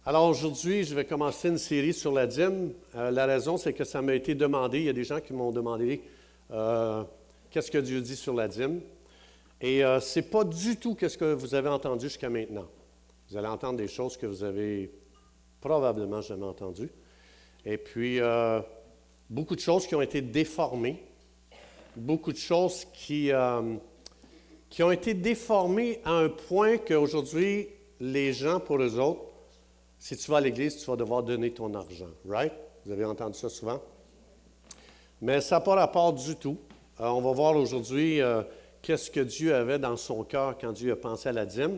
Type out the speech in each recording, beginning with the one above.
Alors aujourd'hui, je vais commencer une série sur la dîme. La raison, c'est que ça m'a été demandé. Il y a des gens qui m'ont demandé qu'est-ce que Dieu dit sur la dîme. Et ce n'est pas du tout ce que vous avez entendu jusqu'à maintenant. Vous allez entendre des choses que vous avez probablement jamais entendues. Et puis, beaucoup de choses qui ont été déformées. Beaucoup de choses qui ont été déformées à un point qu'aujourd'hui, les gens, pour eux autres, si tu vas à l'église, tu vas devoir donner ton argent. Right? Vous avez entendu ça souvent? Mais ça n'a pas rapport du tout. On va voir aujourd'hui qu'est-ce que Dieu avait dans son cœur quand Dieu a pensé à la dîme.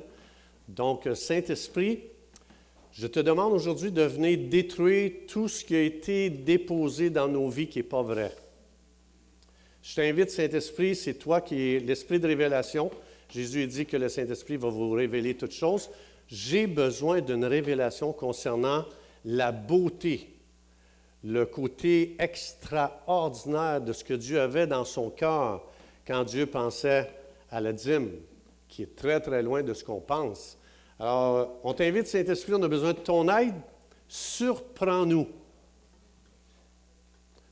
Donc, Saint-Esprit, je te demande aujourd'hui de venir détruire tout ce qui a été déposé dans nos vies qui n'est pas vrai. Je t'invite, Saint-Esprit, c'est toi qui es l'esprit de révélation. Jésus a dit que le Saint-Esprit va vous révéler toutes choses. J'ai besoin d'une révélation concernant la beauté, le côté extraordinaire de ce que Dieu avait dans son cœur quand Dieu pensait à la dîme, qui est très, très loin de ce qu'on pense. Alors, on t'invite, Saint-Esprit, on a besoin de ton aide. Surprends-nous.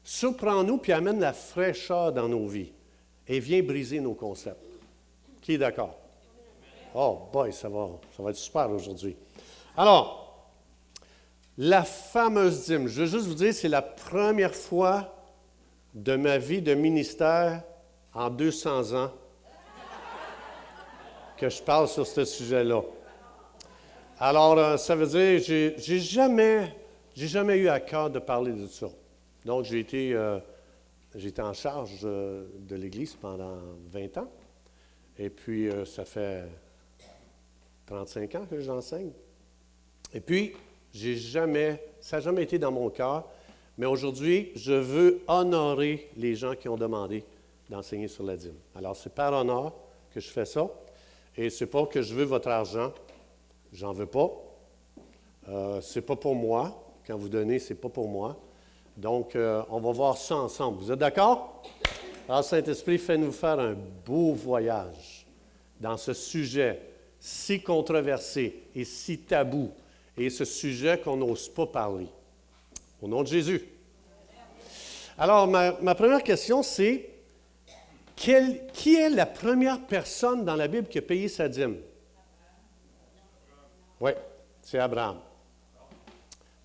Surprends-nous, puis amène la fraîcheur dans nos vies et viens briser nos concepts. Qui est d'accord? Oh boy, ça va être super aujourd'hui. Alors, la fameuse dîme, je veux juste vous dire, c'est la première fois de ma vie de ministère en 200 ans que je parle sur ce sujet-là. Alors, ça veut dire, j'ai jamais eu à cœur de parler de ça. Donc, j'ai été en charge de l'Église pendant 20 ans. Et puis, ça fait 35 ans que j'enseigne. Et puis, ça n'a jamais été dans mon cœur. Mais aujourd'hui, je veux honorer les gens qui ont demandé d'enseigner sur la dîme. Alors, c'est par honneur que je fais ça. Et ce n'est pas que je veux votre argent. J'en veux pas. Ce n'est pas pour moi. Quand vous donnez, ce n'est pas pour moi. Donc, on va voir ça ensemble. Vous êtes d'accord? Alors, Saint-Esprit, fais-nous faire un beau voyage dans ce sujet si controversé et si tabou, et ce sujet qu'on n'ose pas parler. Au nom de Jésus. Alors, ma première question, c'est qui est la première personne dans la Bible qui a payé sa dîme? Oui, c'est Abraham.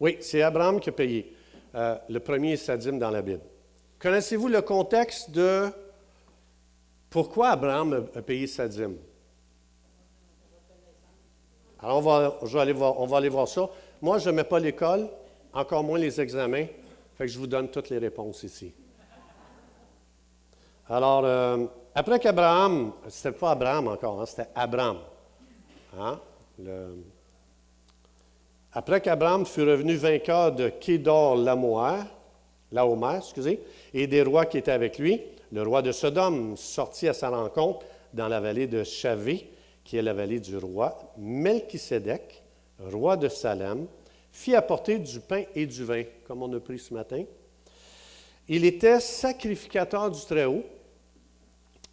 Oui, c'est Abraham qui a payé le premier sa dîme dans la Bible. Connaissez-vous le contexte de pourquoi Abraham a payé sa dîme? Alors, on va aller voir ça. Moi, je ne mets pas l'école, encore moins les examens, fait que je vous donne toutes les réponses ici. Alors, après qu'Abraham, c'était pas Abraham encore, c'était Abram. Après qu'Abraham fut revenu vainqueur de Kédor-Laomer, et des rois qui étaient avec lui, le roi de Sodome sortit à sa rencontre dans la vallée de Chavé, qui est la vallée du roi. Melchisédek, roi de Salem, fit apporter du pain et du vin, comme on a pris ce matin. Il était sacrificateur du Très-Haut,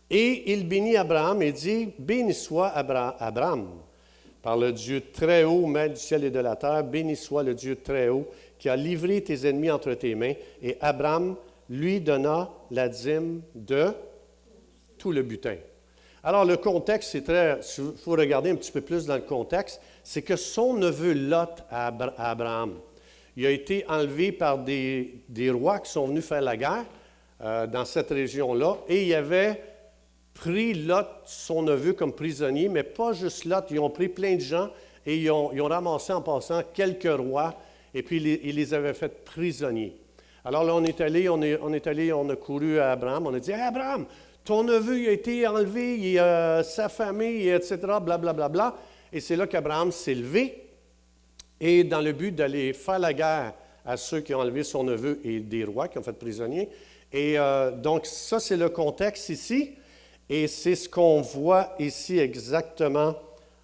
et il bénit Abraham et dit, « Béni soit Abraham, par le Dieu Très-Haut, maître du ciel et de la terre, béni soit le Dieu Très-Haut, qui a livré tes ennemis entre tes mains. » Et Abraham lui donna la dîme de tout le butin. Alors, le contexte, c'est très... Il faut regarder un petit peu plus dans le contexte. C'est que son neveu Lot à Abraham, il a été enlevé par des rois qui sont venus faire la guerre dans cette région-là. Et il avait pris Lot, son neveu, comme prisonnier, mais pas juste Lot. Ils ont pris plein de gens et ils ont ramassé en passant quelques rois. Et puis, ils les avaient fait prisonniers. Alors là, on est allé, on a couru à Abraham. On a dit, « Hey, Abraham, ton neveu il a été enlevé, sa famille, etc., blablabla. Bla, bla, bla. » Et c'est là qu'Abraham s'est levé, et dans le but d'aller faire la guerre à ceux qui ont enlevé son neveu et des rois qui ont fait prisonnier. Et donc, ça, c'est le contexte ici, et c'est ce qu'on voit ici exactement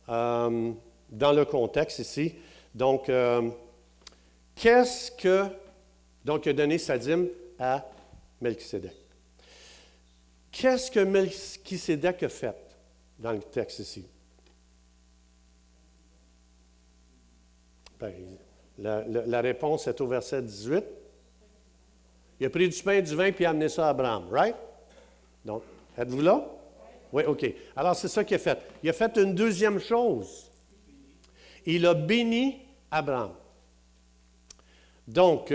dans le contexte ici. Donc, donc, il a donné sa dîme à Melchisédek. Qu'est-ce que Melchisédek a fait dans le texte ici? Ben, la réponse est au verset 18. Il a pris du pain et du vin puis il a amené ça à Abraham, right? Donc, êtes-vous là? Oui, OK. Alors, c'est ça qu'il a fait. Il a fait une deuxième chose. Il a béni Abraham. Donc,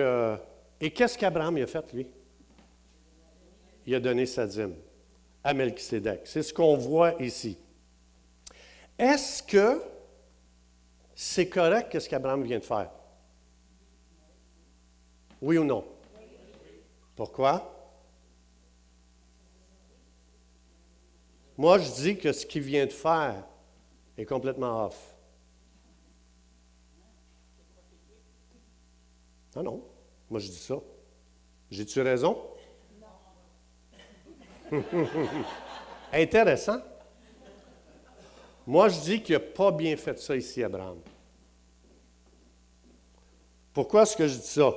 et qu'est-ce qu'Abraham a fait, lui? Il a donné sa dîme à Melchisédek. C'est ce qu'on voit ici. Est-ce que c'est correct qu'est-ce qu'Abraham vient de faire? Oui ou non? Pourquoi? Moi, je dis que ce qu'il vient de faire est complètement off. Ah non, moi je dis ça. J'ai-tu raison? Non. Intéressant. Moi, je dis qu'il n'a pas bien fait ça ici, Abraham. Pourquoi est-ce que je dis ça?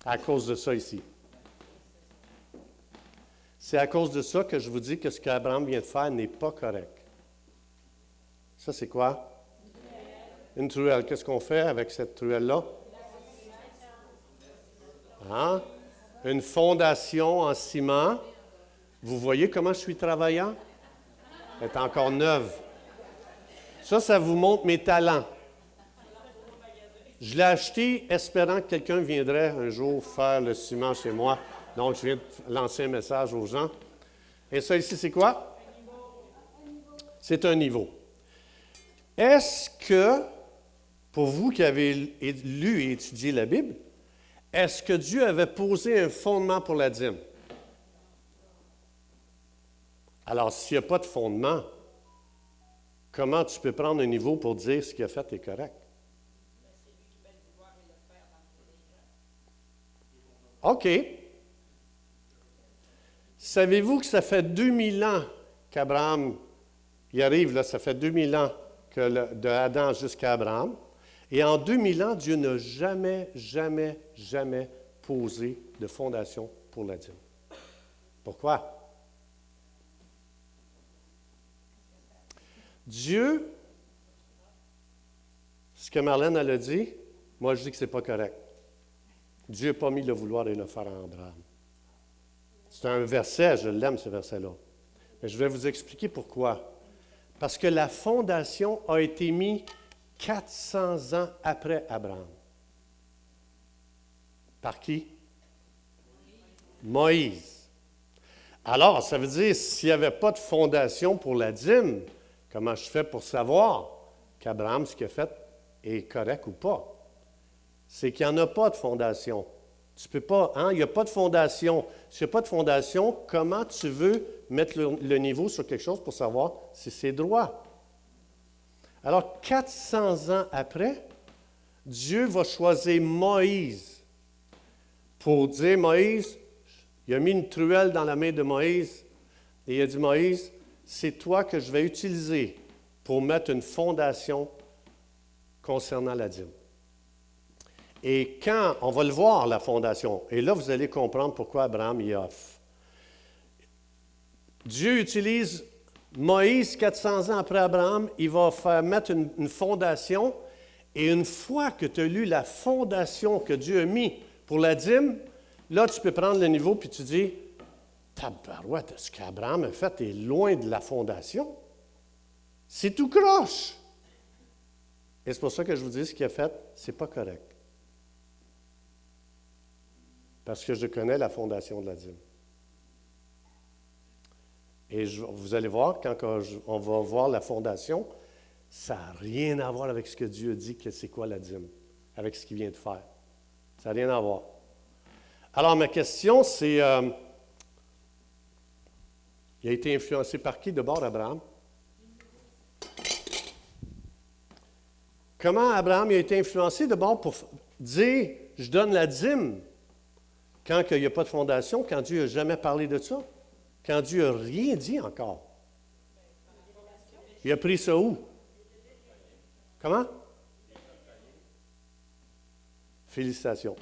À cause de ça ici. C'est à cause de ça que je vous dis que ce qu'Abraham vient de faire n'est pas correct. Ça, c'est quoi? Une truelle. Qu'est-ce qu'on fait avec cette truelle-là? Hein? Une fondation en ciment. Vous voyez comment je suis travaillant? Elle est encore neuve. Ça vous montre mes talents. Je l'ai acheté espérant que quelqu'un viendrait un jour faire le ciment chez moi. Donc, je viens de lancer un message aux gens. Et ça ici, c'est quoi? C'est un niveau. Est-ce que, pour vous qui avez lu et étudié la Bible, est-ce que Dieu avait posé un fondement pour la dîme? Alors, s'il n'y a pas de fondement, comment tu peux prendre un niveau pour dire ce qu'il a fait est correct? OK. Savez-vous que ça fait 2000 ans qu'Abraham y arrive, là, ça fait 2000 ans de Adam jusqu'à Abraham. Et en 2000 ans, Dieu n'a jamais, jamais, jamais posé de fondation pour la dîme. Pourquoi? Dieu, ce que Marlène elle a dit, moi je dis que ce n'est pas correct. Dieu n'a pas mis le vouloir et le faire en Abraham. C'est un verset, je l'aime ce verset-là. Mais je vais vous expliquer pourquoi. Parce que la fondation a été mise 400 ans après Abraham. Par qui? Moïse. Alors, ça veut dire, s'il n'y avait pas de fondation pour la dîme, comment je fais pour savoir qu'Abraham, ce qu'il a fait, est correct ou pas? C'est qu'il n'y en a pas de fondation. Tu peux pas, hein? Il n'y a pas de fondation. S'il n'y a pas de fondation, comment tu veux mettre le niveau sur quelque chose pour savoir si c'est droit? Alors, 400 ans après, Dieu va choisir Moïse pour dire, Moïse, il a mis une truelle dans la main de Moïse et il a dit, Moïse, c'est toi que je vais utiliser pour mettre une fondation concernant la dîme. Et quand, on va le voir, la fondation, et là, vous allez comprendre pourquoi Abraham y offre. Dieu utilise Moïse 400 ans après Abraham, il va faire mettre une fondation, et une fois que tu as lu la fondation que Dieu a mis pour la dîme, là, tu peux prendre le niveau, puis tu dis, tabarouette, ce qu'Abraham a fait est loin de la fondation. C'est tout croche. Et c'est pour ça que je vous dis, ce qu'il a fait, c'est pas correct. Parce que je connais la fondation de la dîme. Et vous allez voir, quand on va voir la fondation, ça n'a rien à voir avec ce que Dieu dit que c'est quoi la dîme, avec ce qu'il vient de faire. Ça n'a rien à voir. Alors, ma question, c'est, il a été influencé par qui d'abord, Abraham? Comment Abraham a été influencé d'abord pour dire, je donne la dîme, quand il n'y a pas de fondation, quand Dieu n'a jamais parlé de ça, quand Dieu n'a rien dit encore. Il a pris ça où? Comment? Félicitations.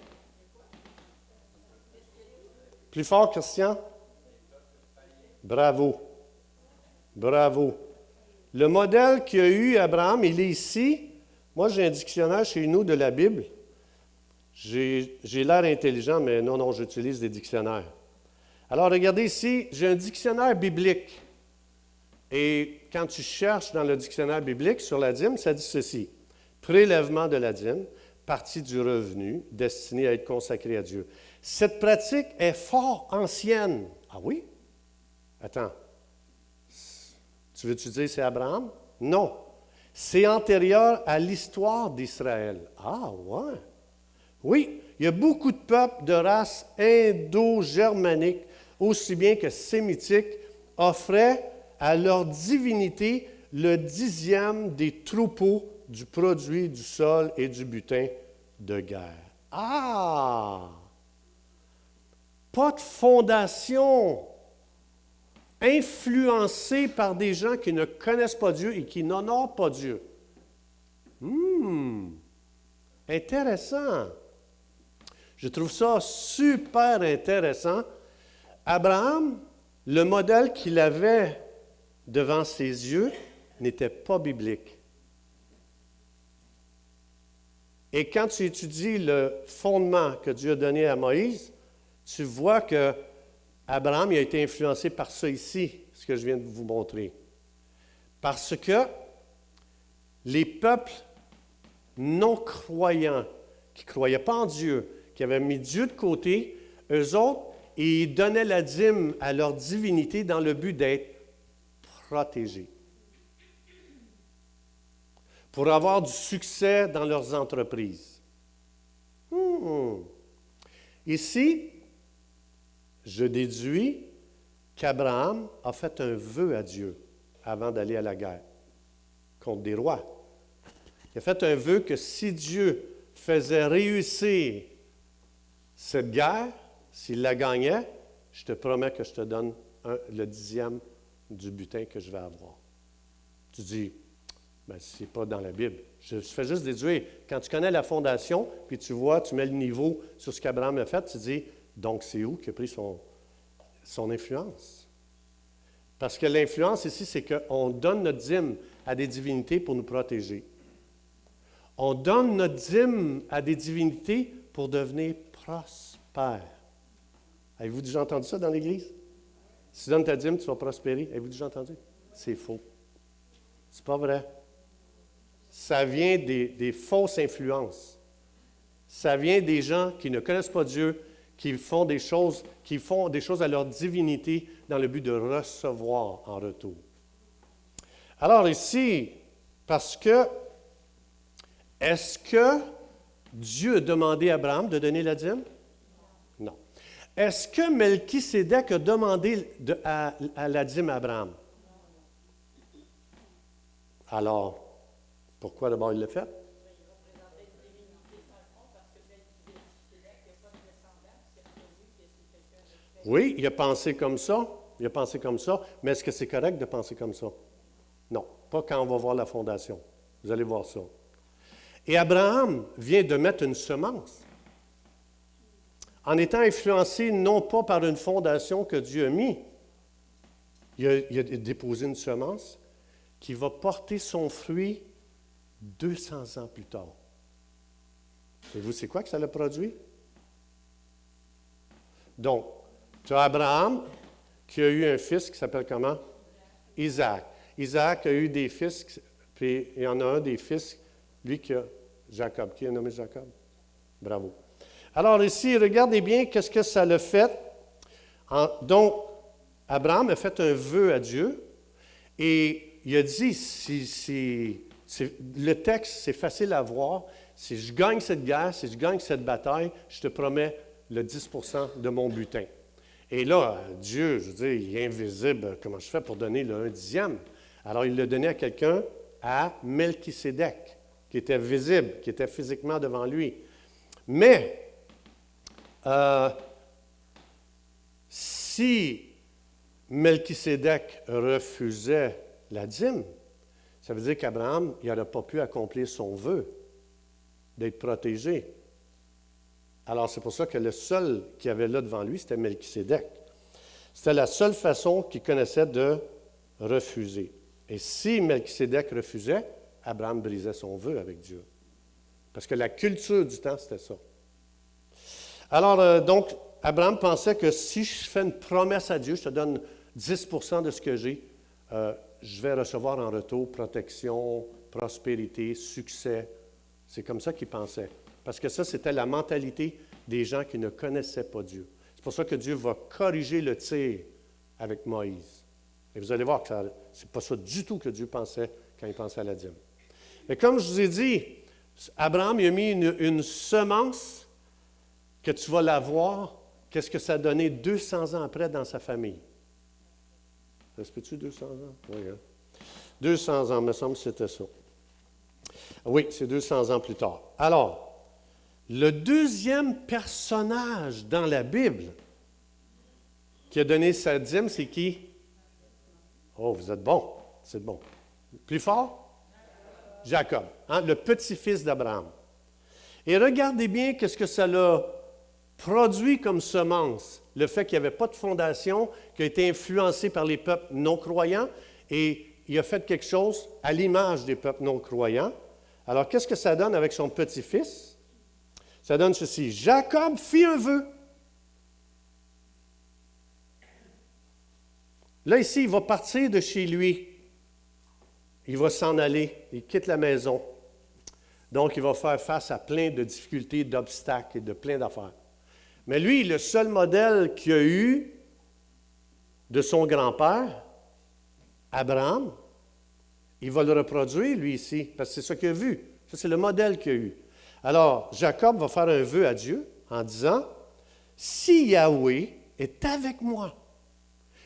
Plus fort, Christian? Bravo. Bravo. Le modèle qu'il y a eu Abraham, il est ici. Moi, j'ai un dictionnaire chez nous de la Bible. J'ai l'air intelligent, mais non, j'utilise des dictionnaires. Alors, regardez ici, j'ai un dictionnaire biblique. Et quand tu cherches dans le dictionnaire biblique sur la dîme, ça dit ceci. Prélèvement de la dîme, partie du revenu destiné à être consacré à Dieu. Cette pratique est fort ancienne. Ah oui? Attends. Tu veux-tu dire c'est Abraham? Non. C'est antérieur à l'histoire d'Israël. Ah ouais. Oui, il y a beaucoup de peuples de race indo-germanique, aussi bien que sémitique, offraient à leur divinité le 10e des troupeaux du produit du sol et du butin de guerre. Ah! Pas de fondation influencée par des gens qui ne connaissent pas Dieu et qui n'honorent pas Dieu. Intéressant. Je trouve ça super intéressant. Abraham, le modèle qu'il avait devant ses yeux n'était pas biblique. Et quand tu étudies le fondement que Dieu a donné à Moïse, tu vois que Abraham il a été influencé par ça ici, ce que je viens de vous montrer. Parce que les peuples non-croyants, qui ne croyaient pas en Dieu, qui avaient mis Dieu de côté, eux autres, ils donnaient la dîme à leur divinité dans le but d'être protégés. Pour avoir du succès dans leurs entreprises. Ici, je déduis qu'Abraham a fait un vœu à Dieu avant d'aller à la guerre contre des rois. Il a fait un vœu que si Dieu faisait réussir cette guerre, s'il la gagnait, je te promets que je te donne le 10e du butin que je vais avoir. Tu dis, ben, ce n'est pas dans la Bible. Je fais juste déduire. Quand tu connais la fondation, puis tu vois, tu mets le niveau sur ce qu'Abraham a fait, tu dis, donc c'est où qu'il a pris son influence? Parce que l'influence ici, c'est qu'on donne notre dîme à des divinités pour nous protéger. On donne notre dîme à des divinités pour devenir prospères. Avez-vous déjà entendu ça dans l'Église? Si tu donnes ta dîme, tu vas prospérer. Avez-vous déjà entendu? C'est faux. C'est pas vrai. Ça vient des fausses influences. Ça vient des gens qui ne connaissent pas Dieu, qui font des choses à leur divinité dans le but de recevoir en retour. Alors ici, parce que, est-ce que Dieu a demandé à Abraham de donner la dîme? Non. Est-ce que Melchisédek a demandé à la dîme à Abraham? Alors, pourquoi d'abord il l'a fait? Oui, il a pensé comme ça. Il a pensé comme ça. Mais est-ce que c'est correct de penser comme ça? Non, pas quand on va voir la fondation. Vous allez voir ça. Et Abraham vient de mettre une semence. En étant influencé non pas par une fondation que Dieu a mise, il a déposé une semence qui va porter son fruit 200 ans plus tard. Savez-vous, c'est quoi que ça l'a produit? Donc, tu as Abraham qui a eu un fils qui s'appelle comment? Isaac. Isaac a eu des fils, puis il y en a un des fils, lui qui a Jacob. Qui a nommé Jacob? Bravo. Alors ici, regardez bien qu'est-ce que ça l'a fait. Donc, Abraham a fait un vœu à Dieu et il a dit, le texte, c'est facile à voir, si je gagne cette guerre, si je gagne cette bataille, je te promets le 10% de mon butin. Et là, Dieu, je veux dire, il est invisible. Comment je fais pour donner le 1/10? Alors, il l'a donné à quelqu'un, à Melchisédek, qui était visible, qui était physiquement devant lui. Mais, si Melchisédek refusait la dîme, ça veut dire qu'Abraham, il n'aurait pas pu accomplir son vœu d'être protégé. Alors, c'est pour ça que le seul qu'il y avait là devant lui, c'était Melchisédek. C'était la seule façon qu'il connaissait de refuser. Et si Melchisédek refusait, Abraham brisait son vœu avec Dieu. Parce que la culture du temps, c'était ça. Alors, donc, Abraham pensait que si je fais une promesse à Dieu, je te donne 10% de ce que j'ai, je vais recevoir en retour protection, prospérité, succès. C'est comme ça qu'il pensait. Parce que ça, c'était la mentalité des gens qui ne connaissaient pas Dieu. C'est pour ça que Dieu va corriger le tir avec Moïse. Et vous allez voir que ce n'est pas ça du tout que Dieu pensait quand il pensait à la dîme. Mais comme je vous ai dit, Abraham il a mis une semence que tu vas la voir. Qu'est-ce que ça a donné 200 ans après dans sa famille? Ça se peut-tu 200 ans? Oui, hein? 200 ans, il me semble que c'était ça. Oui, c'est 200 ans plus tard. Alors, le deuxième personnage dans la Bible qui a donné sa dîme, c'est qui? Oh, vous êtes bon, c'est bon. Plus fort? Jacob, hein, le petit-fils d'Abraham. Et regardez bien qu'est-ce que ça l'a produit comme semence. Le fait qu'il n'y avait pas de fondation, qu'il a été influencé par les peuples non-croyants, et il a fait quelque chose à l'image des peuples non-croyants. Alors, qu'est-ce que ça donne avec son petit-fils? Ça donne ceci. Jacob fit un vœu. Là, ici, il va partir de chez lui. Il va s'en aller. Il quitte la maison. Donc, il va faire face à plein de difficultés, d'obstacles et de plein d'affaires. Mais lui, le seul modèle qu'il a eu de son grand-père, Abraham, il va le reproduire, lui, ici, parce que c'est ça qu'il a vu. Ça, c'est le modèle qu'il a eu. Alors, Jacob va faire un vœu à Dieu en disant, « Si Yahweh est avec moi,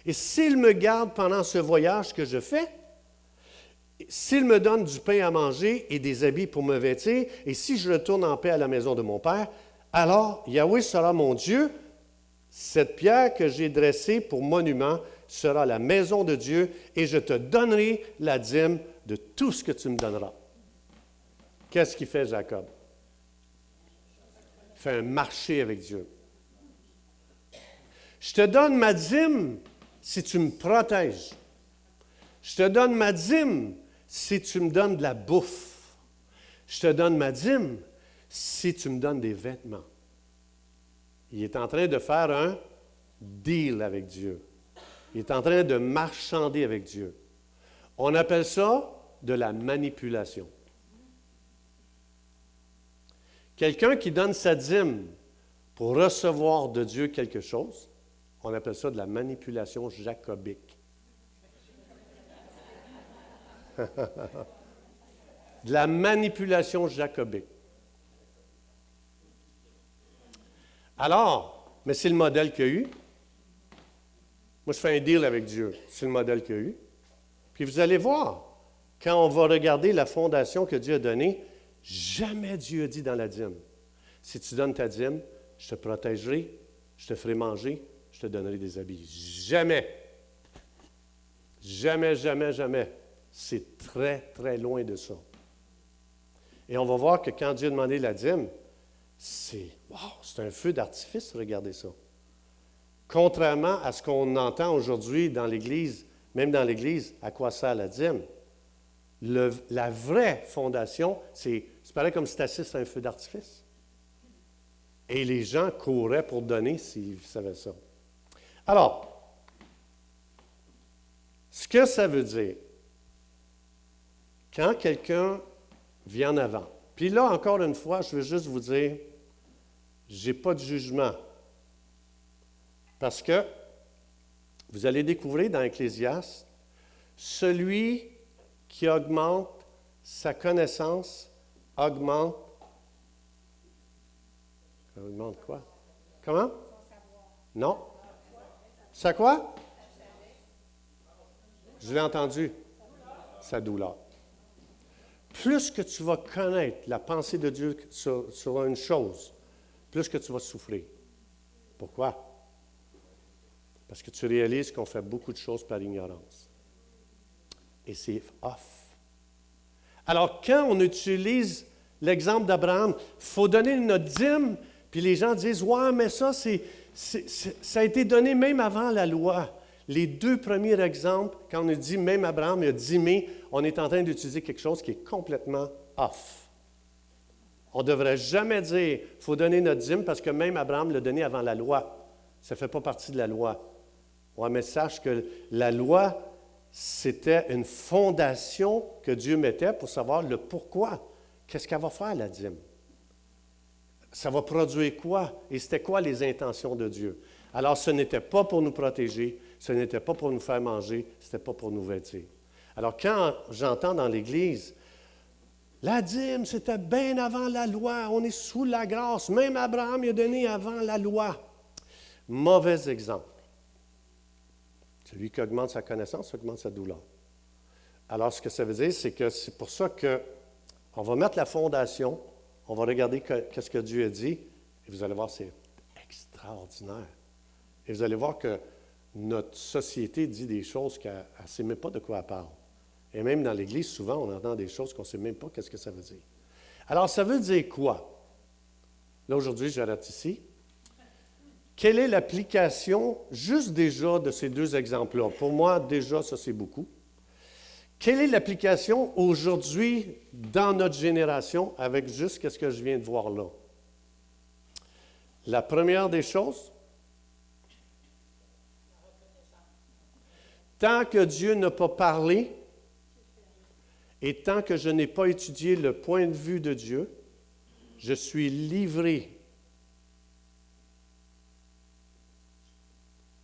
et s'il me garde pendant ce voyage que je fais, s'il me donne du pain à manger et des habits pour me vêtir, et si je retourne en paix à la maison de mon Père, alors Yahweh sera mon Dieu. Cette pierre que j'ai dressée pour monument sera la maison de Dieu, et je te donnerai la dîme de tout ce que tu me donneras. » Qu'est-ce qu'il fait, Jacob? Il fait un marché avec Dieu. Je te donne ma dîme si tu me protèges. Je te donne ma dîme si tu me donnes de la bouffe. Je te donne ma dîme si tu me donnes des vêtements. Il est en train de faire un deal avec Dieu. Il est en train de marchander avec Dieu. On appelle ça de la manipulation. Quelqu'un qui donne sa dîme pour recevoir de Dieu quelque chose, on appelle ça de la manipulation jacobique. De la manipulation jacobique. Alors, mais c'est le modèle qu'il y a eu. Moi, je fais un deal avec Dieu. C'est le modèle qu'il y a eu. Puis vous allez voir, quand on va regarder la fondation que Dieu a donnée, jamais Dieu a dit dans la dîme, si tu donnes ta dîme, je te protégerai, je te ferai manger, je te donnerai des habits. Jamais. Jamais, jamais, jamais. C'est très, très loin de ça. Et on va voir que quand Dieu a demandé la dîme, c'est un feu d'artifice, regardez ça. Contrairement à ce qu'on entend aujourd'hui dans l'Église, même dans l'Église, à quoi sert la dîme? La vraie fondation, c'est pareil comme si tu assistes à un feu d'artifice. Et les gens couraient pour donner s'ils savaient ça. Alors, ce que ça veut dire, quand quelqu'un vient en avant, puis là, encore une fois, je veux juste vous dire, je n'ai pas de jugement. Parce que vous allez découvrir dans Ecclésiaste, celui qui augmente sa connaissance augmente. Augmente quoi? Comment? Non. Ça quoi? Je l'ai entendu. Sa douleur. Plus que tu vas connaître la pensée de Dieu sur une chose, plus que tu vas souffrir. Pourquoi? Parce que tu réalises qu'on fait beaucoup de choses par ignorance. Et c'est off. Alors, quand on utilise l'exemple d'Abraham, il faut donner notre dîme, puis les gens disent, « Ouais, mais ça, ça a été donné même avant la loi. » Les deux premiers exemples, quand on dit même Abraham a dîmé, on est en train d'utiliser quelque chose qui est complètement off. On ne devrait jamais dire il faut donner notre dîme parce que même Abraham l'a donné avant la loi. Ça ne fait pas partie de la loi. Oui, mais sache que la loi, c'était une fondation que Dieu mettait pour savoir le pourquoi. Qu'est-ce qu'elle va faire, la dîme? Ça va produire quoi? Et c'était quoi les intentions de Dieu? Alors, ce n'était pas pour nous protéger, ce n'était pas pour nous faire manger, ce n'était pas pour nous vêtir. Alors, quand j'entends dans l'Église, la dîme, c'était bien avant la loi, on est sous la grâce, même Abraham il a donné avant la loi. Mauvais exemple. Celui qui augmente sa connaissance augmente sa douleur. Alors, ce que ça veut dire, c'est que c'est pour ça qu'on va mettre la fondation, on va regarder qu'est-ce que Dieu a dit, et vous allez voir, c'est extraordinaire. Et vous allez voir que notre société dit des choses qu'elle ne sait même pas de quoi elle parle. Et même dans l'Église, souvent, on entend des choses qu'on ne sait même pas qu'est-ce que ça veut dire. Alors, ça veut dire quoi? Là, aujourd'hui, j'arrête ici. Quelle est l'application, juste déjà, de ces deux exemples-là? Pour moi, déjà, ça, c'est beaucoup. Quelle est l'application aujourd'hui dans notre génération avec juste ce que je viens de voir là? La première des choses, tant que Dieu n'a pas parlé et tant que je n'ai pas étudié le point de vue de Dieu, je suis livré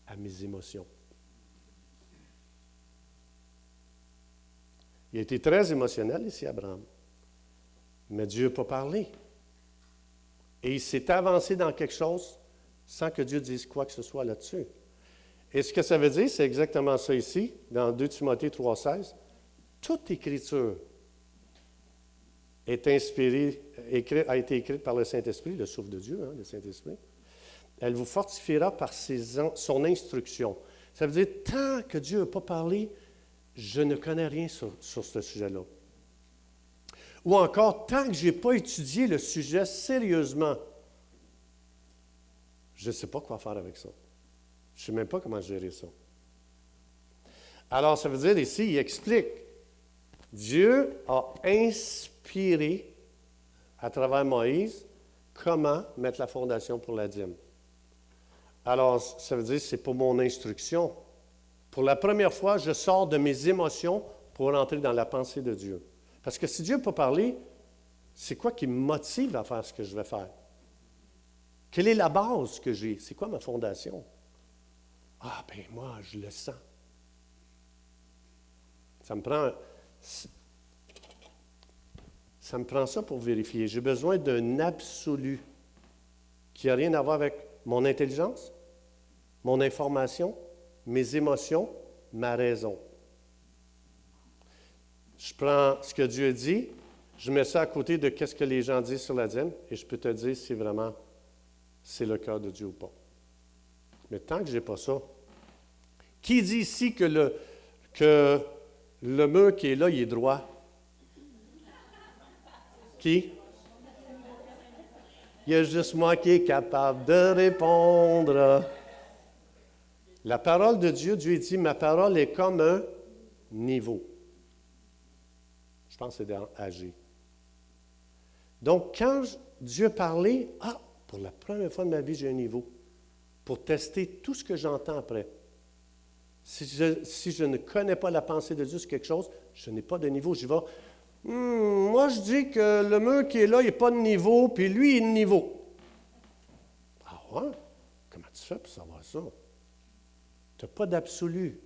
à mes émotions. Il a été très émotionnel ici, Abraham. Mais Dieu n'a pas parlé. Et il s'est avancé dans quelque chose sans que Dieu dise quoi que ce soit là-dessus. Et ce que ça veut dire, c'est exactement ça ici, dans 2 Timothée 3,16. Toute écriture est inspirée, a été écrite par le Saint-Esprit, le souffle de Dieu, le Saint-Esprit. Elle vous fortifiera par son instruction. Ça veut dire, tant que Dieu n'a pas parlé, je ne connais rien sur ce sujet-là. Ou encore, tant que je n'ai pas étudié le sujet sérieusement, je ne sais pas quoi faire avec ça. Je ne sais même pas comment gérer ça. Alors, ça veut dire ici, il explique, Dieu a inspiré à travers Moïse comment mettre la fondation pour la dîme. Alors, ça veut dire c'est pour mon instruction. Pour la première fois, je sors de mes émotions pour entrer dans la pensée de Dieu. Parce que si Dieu n'a pas parlé, c'est quoi qui me motive à faire ce que je vais faire? Quelle est la base que j'ai? C'est quoi ma fondation? Ah, ben moi, je le sens. Ça me prend ça pour vérifier. J'ai besoin d'un absolu qui n'a rien à voir avec mon intelligence, mon information, mes émotions, ma raison. Je prends ce que Dieu dit, je mets ça à côté de ce que les gens disent sur la dîme, et je peux te dire si vraiment c'est le cœur de Dieu ou pas. Mais tant que je n'ai pas ça, qui dit ici que le mur qui est là, il est droit? Qui? Il y a juste moi qui est capable de répondre. La parole de Dieu, Dieu dit, ma parole est comme un niveau. Je pense que c'est dans Agé. Donc, quand Dieu parlait, pour la première fois de ma vie, j'ai un niveau pour tester tout ce que j'entends après. Si je ne connais pas la pensée de Dieu sur quelque chose, je n'ai pas de niveau. J'y vais. Moi, je dis que le mur qui est là, il n'est pas de niveau, puis lui, il est de niveau. Ah ouais? Comment tu fais pour savoir ça? Tu n'as pas d'absolu.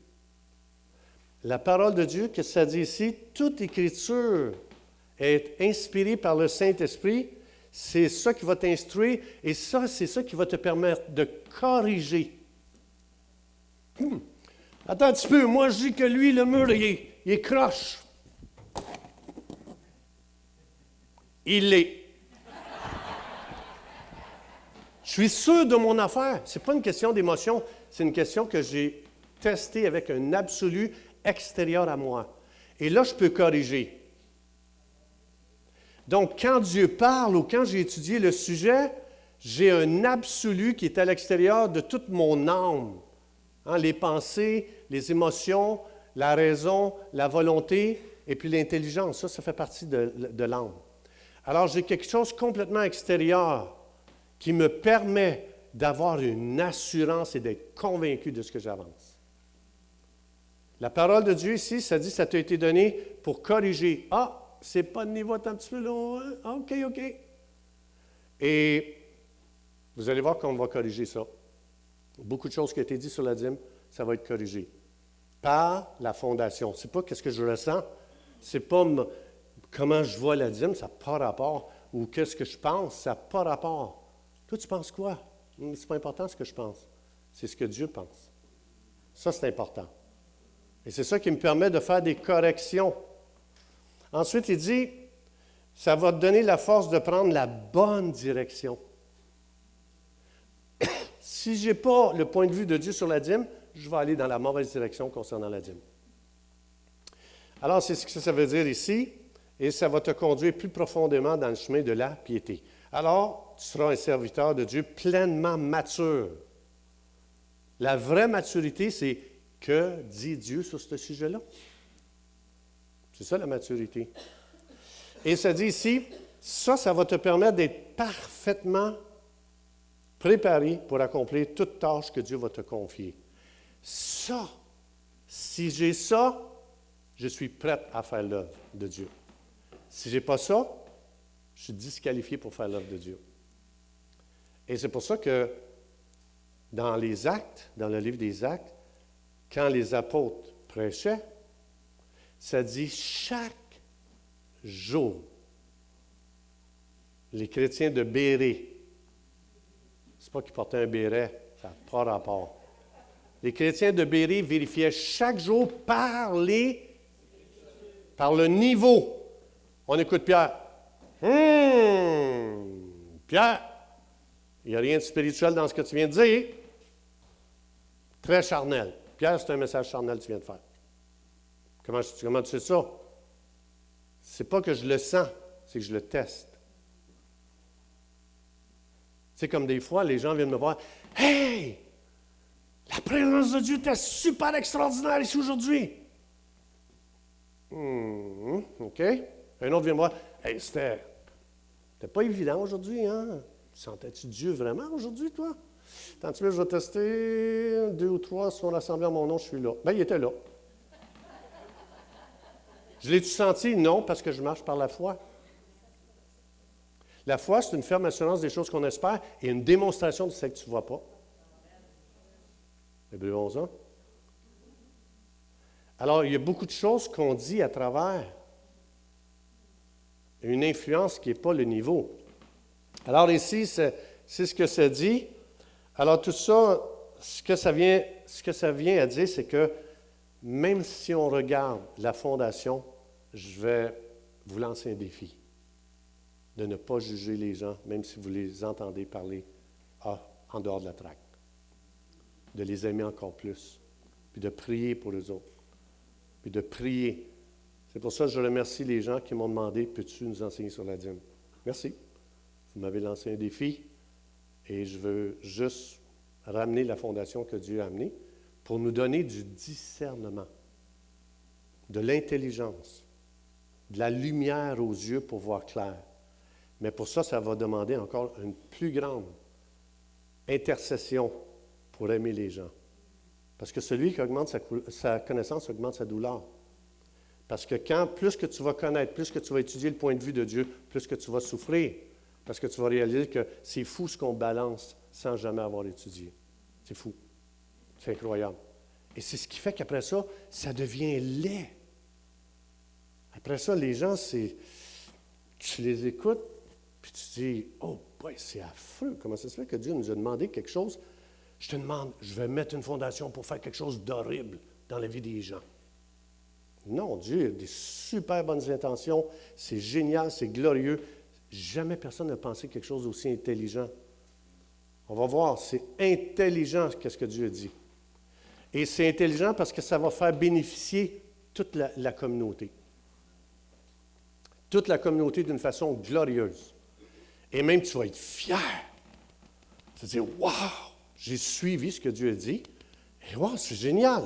La parole de Dieu, qu'est-ce que ça dit ici? Toute écriture est inspirée par le Saint-Esprit. C'est ça qui va t'instruire et ça, c'est ça qui va te permettre de corriger. Attends un petit peu, moi je dis que lui, le mur, il est croche. Il l'est. Je suis sûr de mon affaire. Ce n'est pas une question d'émotion, c'est une question que j'ai testée avec un absolu extérieur à moi. Et là, je peux corriger. Donc, quand Dieu parle ou quand j'ai étudié le sujet, j'ai un absolu qui est à l'extérieur de toute mon âme. Hein, les pensées, les émotions, la raison, la volonté, et puis l'intelligence. Ça fait partie de l'âme. Alors, j'ai quelque chose complètement extérieur qui me permet d'avoir une assurance et d'être convaincu de ce que j'avance. La parole de Dieu ici, ça dit, ça t'a été donné pour corriger. Ah, c'est pas de niveau, un petit peu long. Hein? OK. Et vous allez voir qu'on va corriger ça. Beaucoup de choses qui ont été dites sur la dîme, ça va être corrigé. Par la fondation. Ce n'est pas qu'est-ce que je ressens, ce n'est pas comment je vois la dîme, ça n'a pas rapport. Ou qu'est-ce que je pense, ça n'a pas rapport. Toi, tu penses quoi? Ce n'est pas important ce que je pense. C'est ce que Dieu pense. Ça, c'est important. Et c'est ça qui me permet de faire des corrections. Ensuite, il dit, ça va te donner la force de prendre la bonne direction. Si je n'ai pas le point de vue de Dieu sur la dîme, je vais aller dans la mauvaise direction concernant la dîme. Alors, c'est ce que ça veut dire ici, et ça va te conduire plus profondément dans le chemin de la piété. Alors, tu seras un serviteur de Dieu pleinement mature. La vraie maturité, c'est que dit Dieu sur ce sujet-là? C'est ça la maturité. Et ça dit ici, ça va te permettre d'être parfaitement préparé pour accomplir toute tâche que Dieu va te confier. Ça, si j'ai ça, je suis prêt à faire l'œuvre de Dieu. Si je n'ai pas ça, je suis disqualifié pour faire l'œuvre de Dieu. Et c'est pour ça que dans les Actes, dans le livre des Actes, quand les apôtres prêchaient, ça dit chaque jour, les chrétiens de Bérée, c'est pas qu'ils portaient un béret, ça n'a pas rapport. Les chrétiens de Bérée vérifiaient chaque jour par le niveau. On écoute Pierre. Pierre, il n'y a rien de spirituel dans ce que tu viens de dire. Très charnel. Pierre, c'est un message charnel que tu viens de faire. Comment tu sais ça? C'est pas que je le sens, c'est que je le teste. C'est comme des fois, les gens viennent me voir. « Hey! La présence de Dieu était super extraordinaire ici aujourd'hui! » OK. Un autre vient me voir. « Hey, c'était pas évident aujourd'hui, hein? Sentais-tu Dieu vraiment aujourd'hui, toi? » Tant pis, je vais tester 2 ou 3 sont rassemblés en mon nom, je suis là. Bien, il était là. Je l'ai-tu senti? Non, parce que je marche par la foi. La foi, c'est une ferme assurance des choses qu'on espère et une démonstration de ce que tu ne vois pas. Hébreux 11 ans. Alors, il y a beaucoup de choses qu'on dit à travers une influence qui n'est pas le niveau. Alors ici, c'est ce que ça dit. Alors tout ça, ce que ça vient à dire, c'est que même si on regarde la fondation, je vais vous lancer un défi de ne pas juger les gens, même si vous les entendez parler en dehors de la traque. De les aimer encore plus, puis de prier pour eux autres, puis de prier. C'est pour ça que je remercie les gens qui m'ont demandé, peux-tu nous enseigner sur la dîme? Merci. Vous m'avez lancé un défi et je veux juste ramener la fondation que Dieu a amenée pour nous donner du discernement, de l'intelligence, de la lumière aux yeux pour voir clair. Mais pour ça, ça va demander encore une plus grande intercession pour aimer les gens. Parce que celui qui augmente sa connaissance augmente sa douleur. Parce que plus que tu vas connaître, plus que tu vas étudier le point de vue de Dieu, plus que tu vas souffrir. Parce que tu vas réaliser que c'est fou ce qu'on balance sans jamais avoir étudié. C'est fou. C'est incroyable. Et c'est ce qui fait qu'après ça, ça devient laid. Après ça, les gens, tu les écoutes, puis tu te dis, oh, boy, c'est affreux. Comment ça se fait que Dieu nous a demandé quelque chose? Je te demande, je vais mettre une fondation pour faire quelque chose d'horrible dans la vie des gens. Non, Dieu a des super bonnes intentions. C'est génial, c'est glorieux. Jamais personne n'a pensé quelque chose d'aussi intelligent. On va voir, c'est intelligent qu'est-ce que Dieu dit. Et c'est intelligent parce que ça va faire bénéficier toute la communauté. Toute la communauté d'une façon glorieuse. Et même tu vas être fier. Tu vas dire, wow, j'ai suivi ce que Dieu a dit. Et wow, c'est génial!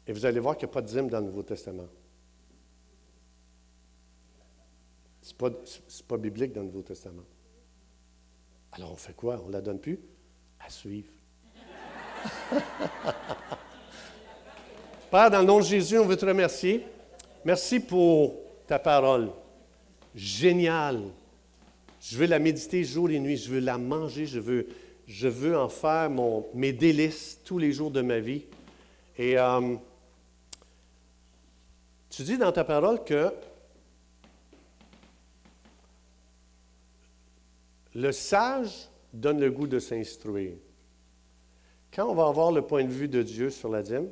Et vous allez voir qu'il n'y a pas de dîme dans le Nouveau Testament. Ce n'est pas biblique dans le Nouveau Testament. Alors on fait quoi? On ne la donne plus? À suivre. Père, dans le nom de Jésus, on veut te remercier. Merci pour ta parole. Génial. Je veux la méditer jour et nuit. Je veux la manger. Je veux en faire mes délices tous les jours de ma vie. Et tu dis dans ta parole que le sage donne le goût de s'instruire. Quand on va avoir le point de vue de Dieu sur la dîme,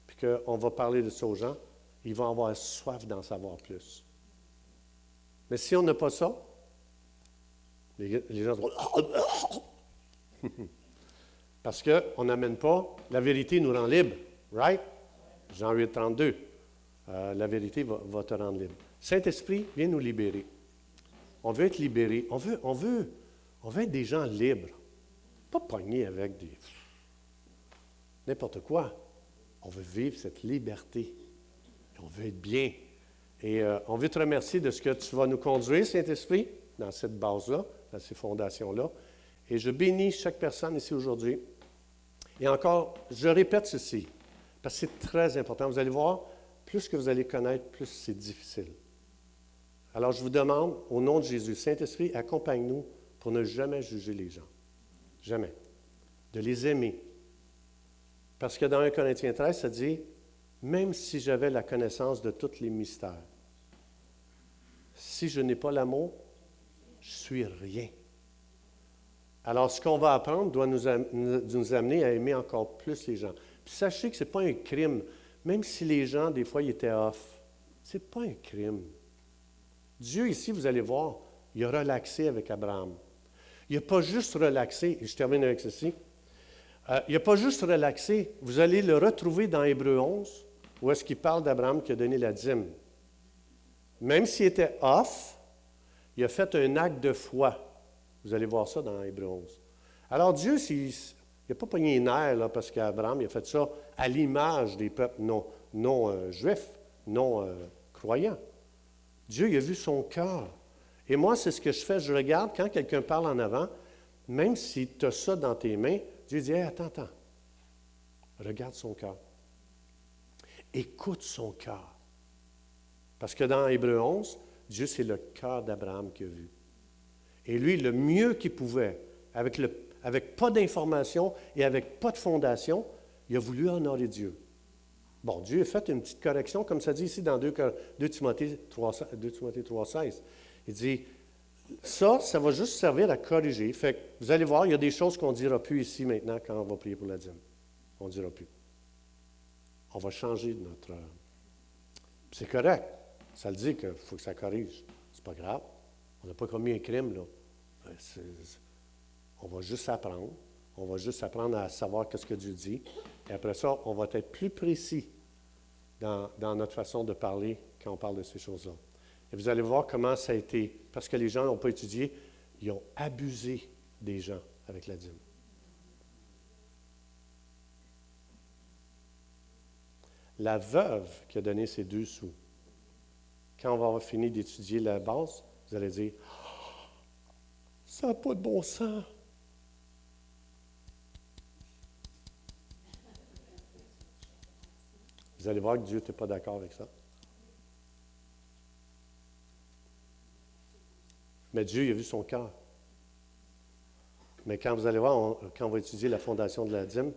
puis qu'on va parler de ça aux gens, ils vont avoir soif d'en savoir plus. Mais si on n'a pas ça, les gens vont... Parce qu'on n'amène pas... La vérité nous rend libre, right? Jean 8, 32. La vérité va te rendre libre. Saint-Esprit, viens nous libérer. On veut être libérés. On veut être des gens libres. Pas pognés avec n'importe quoi. On veut vivre cette liberté. On veut être bien. Et on veut te remercier de ce que tu vas nous conduire, Saint-Esprit, dans cette base-là, dans ces fondations-là. Et je bénis chaque personne ici aujourd'hui. Et encore, je répète ceci, parce que c'est très important. Vous allez voir, plus que vous allez connaître, plus c'est difficile. Alors, je vous demande, au nom de Jésus, Saint-Esprit, accompagne-nous pour ne jamais juger les gens. Jamais. De les aimer. Parce que dans 1 Corinthiens 13, ça dit, même si j'avais la connaissance de tous les mystères, si je n'ai pas l'amour, je suis rien. Alors, ce qu'on va apprendre doit nous amener à aimer encore plus les gens. Puis sachez que ce n'est pas un crime. Même si les gens, des fois, ils étaient off, ce n'est pas un crime. Dieu, ici, vous allez voir, il a relaxé avec Abraham. Il n'a pas juste relaxé, et je termine avec ceci, il n'a pas juste relaxé, vous allez le retrouver dans Hébreux 11, où est-ce qu'il parle d'Abraham qui a donné la dîme. Même s'il était off, il a fait un acte de foi. Vous allez voir ça dans Hébreux 11. Alors Dieu, il n'a pas pogné les nerfs là, parce qu'Abraham il a fait ça à l'image des peuples non juifs, non croyants. Dieu, il a vu son cœur. Et moi, c'est ce que je fais. Je regarde, quand quelqu'un parle en avant, même si tu as ça dans tes mains, Dieu dit, hey, attends. Regarde son cœur. Écoute son cœur. Parce que dans Hébreux 11, Dieu, c'est le cœur d'Abraham qu'il a vu. Et lui, le mieux qu'il pouvait, avec pas d'information et avec pas de fondation, il a voulu honorer Dieu. Bon, Dieu a fait une petite correction, comme ça dit ici dans 2 Timothée 3,16. Il dit, ça va juste servir à corriger. Fait que vous allez voir, il y a des choses qu'on ne dira plus ici maintenant quand on va prier pour la dîme. On ne dira plus. On va changer notre... C'est correct. Ça le dit qu'il faut que ça corrige. C'est pas grave. On n'a pas commis un crime, là. On va juste apprendre. On va juste apprendre à savoir ce que Dieu dit. Et après ça, on va être plus précis dans notre façon de parler quand on parle de ces choses-là. Et vous allez voir comment ça a été, parce que les gens n'ont pas étudié, ils ont abusé des gens avec la dîme. La veuve qui a donné ses 2 sous, quand on va avoir fini d'étudier la base, vous allez dire, ça n'a pas de bon sens. Vous allez voir que Dieu n'était pas d'accord avec ça. Mais Dieu, il a vu son cœur. Mais quand vous allez voir, quand on va étudier la fondation de la dîme,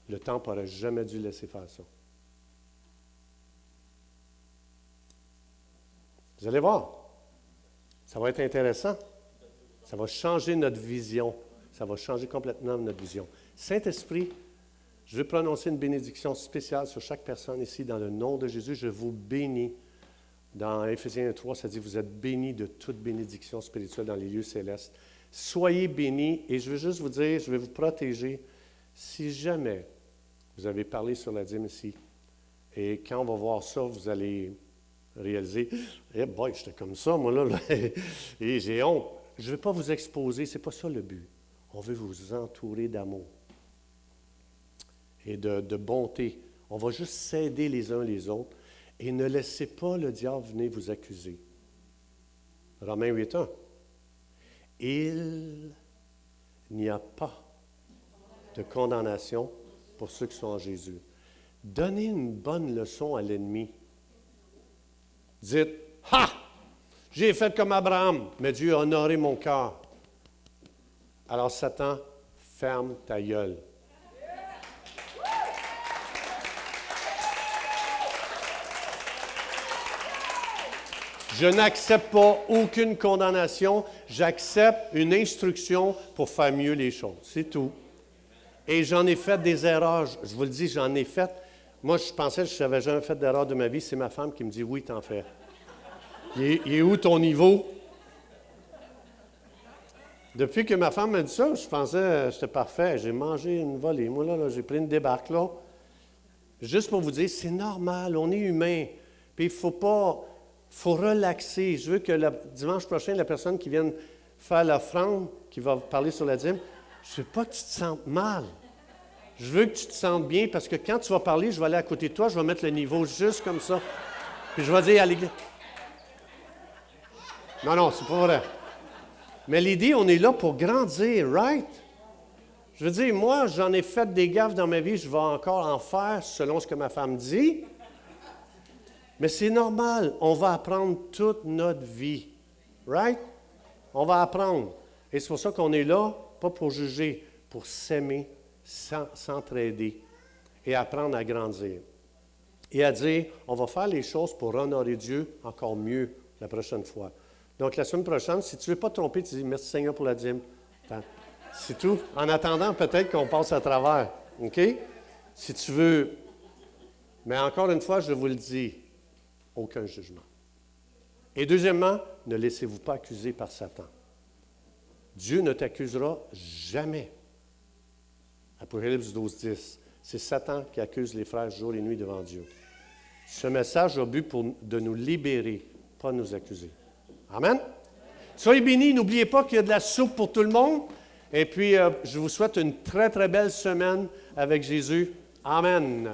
le temple n'aurait jamais dû laisser faire ça. Vous allez voir. Ça va être intéressant. Ça va changer notre vision. Ça va changer complètement notre vision. Saint-Esprit, je veux prononcer une bénédiction spéciale sur chaque personne ici dans le nom de Jésus. Je vous bénis. Dans Éphésiens 3, ça dit, vous êtes bénis de toute bénédiction spirituelle dans les lieux célestes. Soyez bénis. Et je veux juste vous dire, je vais vous protéger. Si jamais vous avez parlé sur la dîme ici, et quand on va voir ça, vous allez réaliser, eh boy, j'étais comme ça, moi là, et j'ai honte. Je ne veux pas vous exposer, ce n'est pas ça le but. On veut vous entourer d'amour. et de bonté. On va juste s'aider les uns les autres et ne laissez pas le diable venir vous accuser. Romains 8:1. Il n'y a pas de condamnation pour ceux qui sont en Jésus. Donnez une bonne leçon à l'ennemi. Dites, « Ha! J'ai fait comme Abraham, mais Dieu a honoré mon cœur. » Alors Satan, ferme ta gueule. Je n'accepte pas aucune condamnation, j'accepte une instruction pour faire mieux les choses. C'est tout. Et j'en ai fait des erreurs, je vous le dis, j'en ai fait. Moi, je pensais que je n'avais jamais fait d'erreur de ma vie. C'est ma femme qui me dit, oui, t'en fais. Il est où ton niveau? Depuis que ma femme m'a dit ça, je pensais que j'étais parfait. J'ai mangé une volée. Moi, là, j'ai pris une débarque, là. Juste pour vous dire, c'est normal, on est humain. Puis il faut relaxer. Je veux que dimanche prochain, la personne qui vient faire l'offrande, qui va parler sur la dîme, je ne veux pas que tu te sentes mal. Je veux que tu te sentes bien parce que quand tu vas parler, je vais aller à côté de toi, je vais mettre le niveau juste comme ça. Puis je vais dire à l'église. Non, c'est pas vrai. Mais l'idée, on est là pour grandir, right? Je veux dire, moi, j'en ai fait des gaffes dans ma vie, je vais encore en faire selon ce que ma femme dit. Mais c'est normal, on va apprendre toute notre vie, right? On va apprendre. Et c'est pour ça qu'on est là, pas pour juger, pour s'aimer, s'entraider et apprendre à grandir. Et à dire, on va faire les choses pour honorer Dieu encore mieux la prochaine fois. Donc, la semaine prochaine, si tu ne veux pas te tromper, tu dis « Merci Seigneur pour la dîme ». C'est tout. En attendant, peut-être qu'on passe à travers. OK? Si tu veux. Mais encore une fois, je vous le dis, aucun jugement. Et deuxièmement, ne laissez-vous pas accuser par Satan. Dieu ne t'accusera jamais. Apocalypse 12:10. C'est Satan qui accuse les frères jour et nuit devant Dieu. Ce message a but de nous libérer, pas nous accuser. Amen? Soyez bénis. N'oubliez pas qu'il y a de la soupe pour tout le monde. Et puis, je vous souhaite une très, très belle semaine avec Jésus. Amen.